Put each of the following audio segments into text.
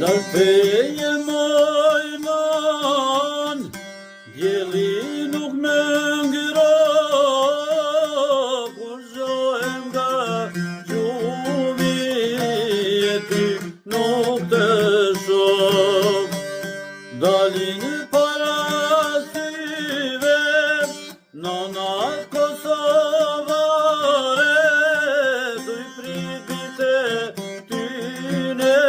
Laspeje moj man, djeli nuk më ngira, kur zohem nga gjumi e ty nuk të shoh. Dalin para syve, nonat kosovare, duj pripite tyne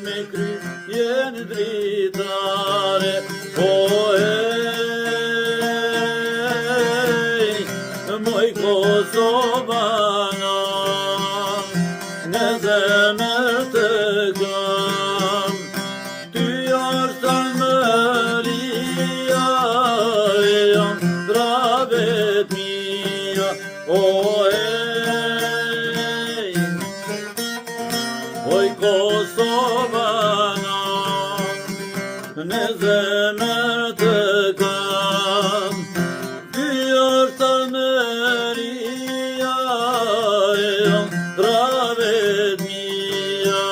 me kry jenë dritare. O ej, moj Kosovana, në zemër të kam, ty është mëria e janë dravet mia. O ej, oj Kosovana, në zemër të kam, ty është mëria e janë dravet mia.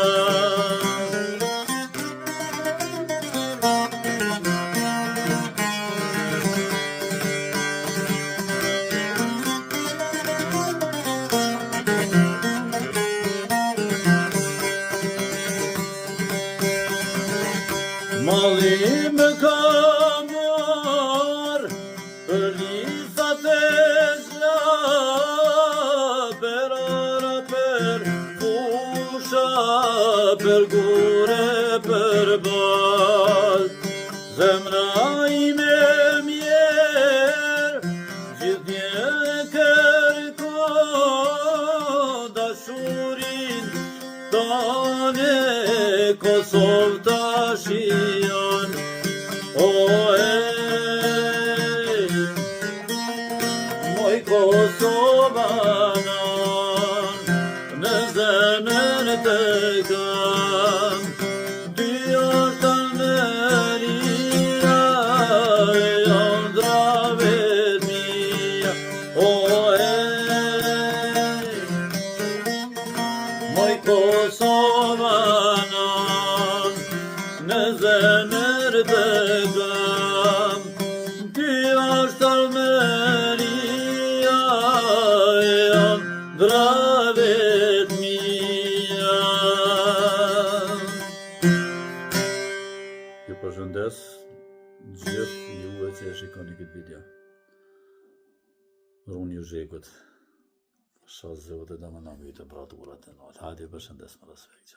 Mali më ka marr, për lisat e zla, për ara, për fusha, për gure, për bal. Zemra ime mjerë, gjithnjë e kërko, dashurin tane Kosovë tashi janë. O ej, moj Kosovana, në zemër të kam, ty është mëria e janë dravet mia. O ej, moj Kosovana, në zemër të kam, ty është mëria e janë dravet mia. Ju përshëndes gjithë juve që e shikoni këtë video. Runë ju zhekut, shazëve të dëmënami të braturat e nëllë. Hajde, përshëndes më respekt.